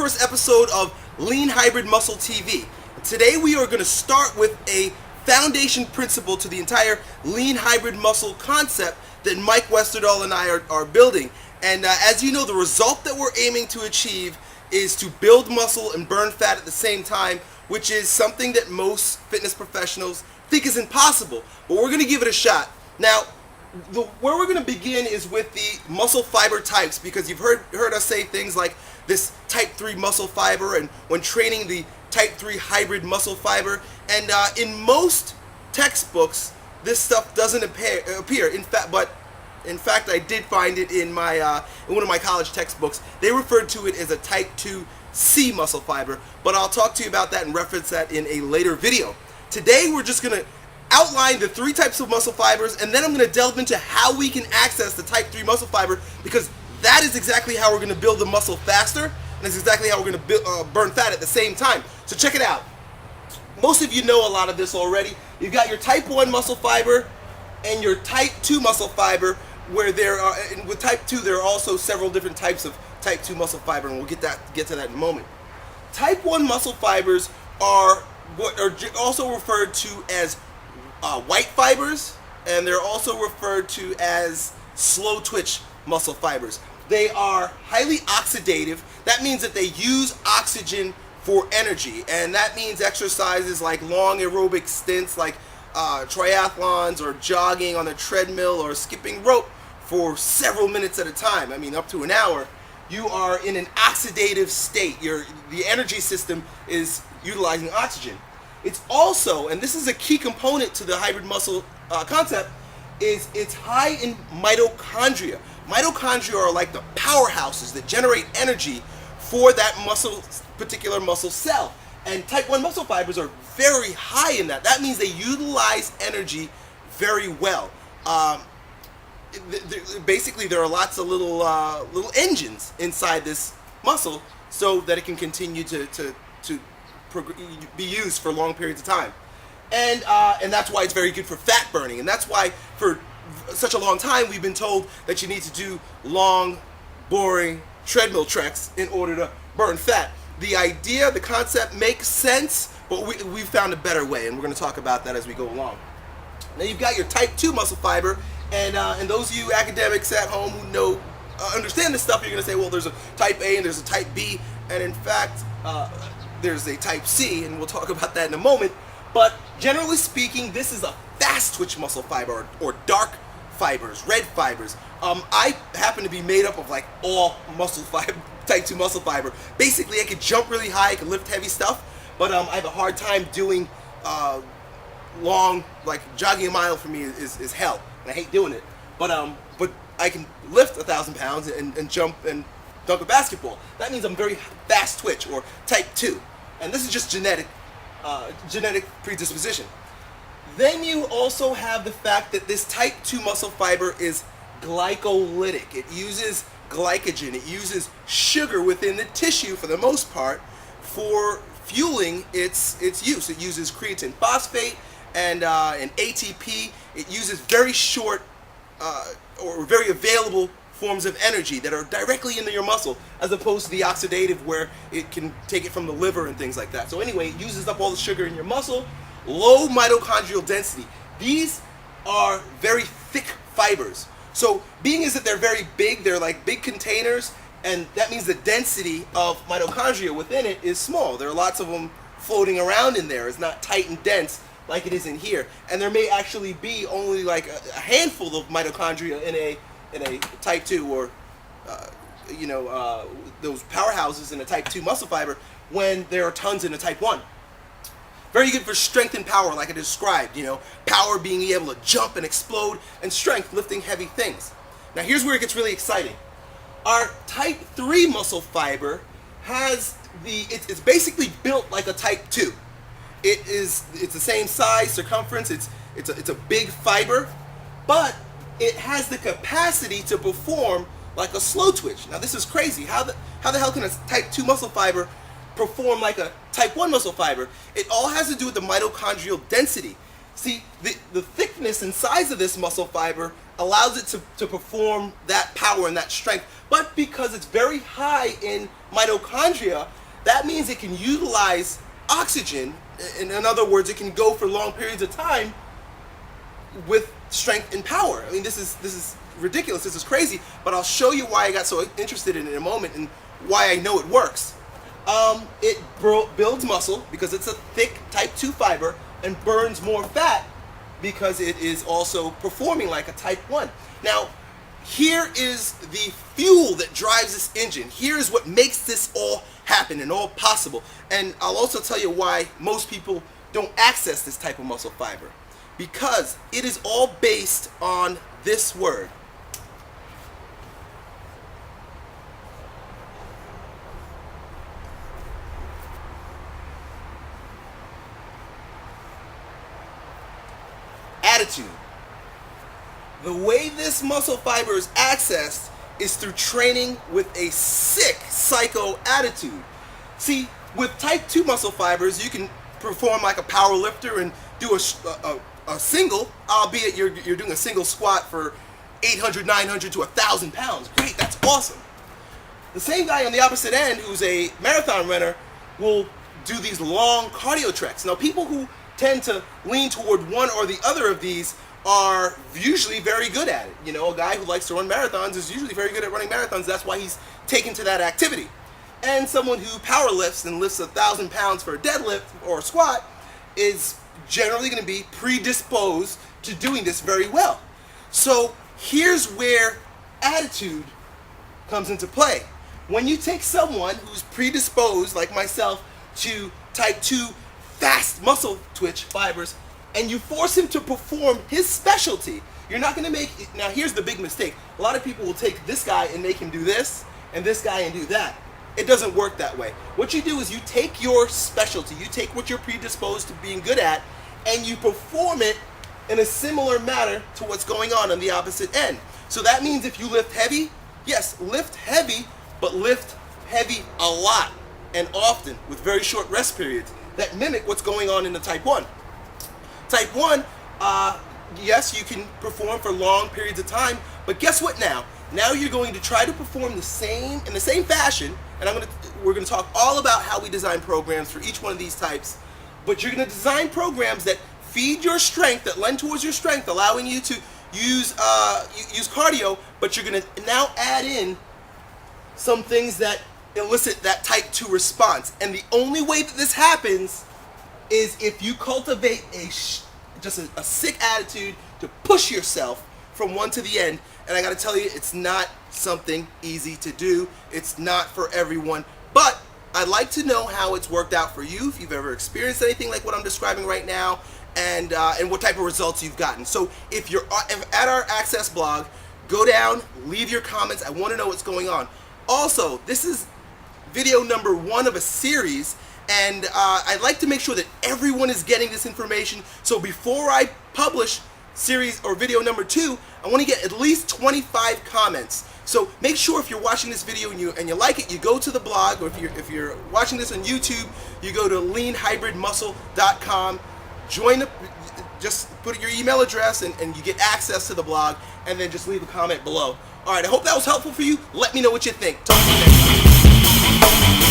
first episode of Lean Hybrid Muscle TV. Today we are going to start with a foundation principle to the entire Lean Hybrid Muscle concept that Mike Westerdahl and I are building. And as you know, the result that we're aiming to achieve is to build muscle and burn fat at the same time, which is something that most fitness professionals think is impossible. But we're going to give it a shot. Now, where we're going to begin is with the muscle fiber types, because you've heard us say things like this type 3 muscle fiber, and when training, the type 3 hybrid muscle fiber. And in most textbooks, this stuff doesn't appear. In fact, I did find it in my in one of my college textbooks. They referred to it as a type 2C muscle fiber, but I'll talk to you about that and reference that in a later video. Today, we're just going to outline the 3 types of muscle fibers, and then I'm going to delve into how we can access the type 3 muscle fiber, because that is exactly how we're going to build the muscle faster, and that's exactly how we're going to burn fat at the same time. So check it out. Most of you know a lot of this already. You've got your type 1 muscle fiber and your type 2 muscle fiber, where there are, and with type 2 there are also several different types of type 2 muscle fiber, and we'll get to that in a moment. Type 1 muscle fibers are what are also referred to as white fibers, and they're also referred to as slow twitch muscle fibers. They are highly oxidative. That means that they use oxygen for energy, and that means exercises like long aerobic stints like triathlons or jogging on a treadmill or skipping rope for several minutes at a time. I mean, up to an hour. You are in an oxidative state. The energy system is utilizing oxygen. It's also, and this is a key component to the hybrid muscle concept, is it's high in mitochondria. Mitochondria are like the powerhouses that generate energy for that particular muscle cell. And type 1 muscle fibers are very high in that. That means they utilize energy very well. Basically, there are lots of little engines inside this muscle so that it can continue to be used for long periods of time, and that's why it's very good for fat burning, and that's why for such a long time we've been told that you need to do long, boring treadmill treks in order to burn fat. The idea, the concept makes sense, but we've found a better way, and we're going to talk about that as we go along. Now you've got your type 2 muscle fiber, and those of you academics at home who understand this stuff, you're going to say, well, there's a type A and there's a type B, and in fact there's a type C, and we'll talk about that in a moment. But generally speaking, this is a fast twitch muscle fiber, or dark fibers, red fibers. I happen to be made up of like all muscle fiber, type 2 muscle fiber. Basically, I could jump really high, I could lift heavy stuff, but I have a hard time doing long, like jogging a mile for me is hell, and I hate doing it. But I can lift 1,000 pounds and jump and dunk a basketball. That means I'm very fast twitch, or type 2. And this is just genetic predisposition. Then you also have the fact that this type 2 muscle fiber is glycolytic. It uses glycogen. It uses sugar within the tissue for the most part for fueling its use. It uses creatine phosphate and ATP. It uses very short or very available forms of energy that are directly into your muscle, as opposed to the oxidative where it can take it from the liver and things like that. So anyway, it uses up all the sugar in your muscle. Low mitochondrial density. These are very thick fibers. So being is that they're very big, they're like big containers, and that means the density of mitochondria within it is small. There are lots of them floating around in there. It's not tight and dense like it is in here. And there may actually be only like a handful of mitochondria in a type 2, or those powerhouses in a type 2 muscle fiber, when there are tons in a type 1. Very good for strength and power, like I described. Power being able to jump and explode, and strength lifting heavy things. Now here's where it gets really exciting. Our type 3 muscle fiber it's basically built like a type 2. It's the same size, circumference. It's a big fiber, but it has the capacity to perform like a slow twitch. Now this is crazy. How the hell can a type 2 muscle fiber perform like a type 1 muscle fiber? It all has to do with the mitochondrial density. See, the thickness and size of this muscle fiber allows it to perform that power and that strength. But because it's very high in mitochondria, that means it can utilize oxygen. In other words, it can go for long periods of time with strength and power. I mean, this is ridiculous. This is crazy. But I'll show you why I got so interested in it in a moment and why I know it works. It builds muscle because it's a thick type 2 fiber, and burns more fat because it is also performing like a type 1. Now, here is the fuel that drives this engine. Here's what makes this all happen and all possible. And I'll also tell you why most people don't access this type of muscle fiber. Because it is all based on this word. Attitude. The way this muscle fiber is accessed is through training with a sick psycho attitude. See, with type 2 muscle fibers, you can perform like a power lifter and do a single, albeit you're doing a single squat for 800, 900 to 1,000 pounds. Great, that's awesome. The same guy on the opposite end, who's a marathon runner, will do these long cardio treks. Now, people who tend to lean toward one or the other of these are usually very good at it. You know, a guy who likes to run marathons is usually very good at running marathons. That's why he's taken to that activity. And someone who power lifts and lifts 1,000 pounds for a deadlift or a squat is generally going to be predisposed to doing this very well. So here's where attitude comes into play. When you take someone who's predisposed, like myself, to type 2 fast muscle twitch fibers, and you force him to perform his specialty, you're not going to make it. Now here's the big mistake. A lot of people will take this guy and make him do this, and this guy and do that. It doesn't work that way. What you do is you take your specialty, you take what you're predisposed to being good at, and you perform it in a similar manner to what's going on the opposite end. So that means if you lift heavy, yes, lift heavy, but lift heavy a lot and often with very short rest periods that mimic what's going on in the type 1. Type 1, yes, you can perform for long periods of time, but guess what now? Now you're going to try to perform in the same fashion, and we're going to talk all about how we design programs for each one of these types, but you're going to design programs that feed your strength, that lend towards your strength, allowing you to use cardio, but you're going to now add in some things that elicit that type 2 response. And the only way that this happens is if you cultivate just a sick attitude to push yourself from one to the end. And I got to tell you, it's not something easy to do. It's not for everyone. But I'd like to know how it's worked out for you, if you've ever experienced anything like what I'm describing right now, and what type of results you've gotten. So if you're at our Access blog, go down, leave your comments. I want to know what's going on. Also, this is video number 1 of a series, and I'd like to make sure that everyone is getting this information. So before I publish series or video number 2, I want to get at least 25 comments. So make sure if you're watching this video and you like it, you go to the blog, or if you're watching this on YouTube, you go to leanhybridmuscle.com. Just put your email address and you get access to the blog, and then just leave a comment below. All right, I hope that was helpful for you. Let me know what you think. Talk to you next time.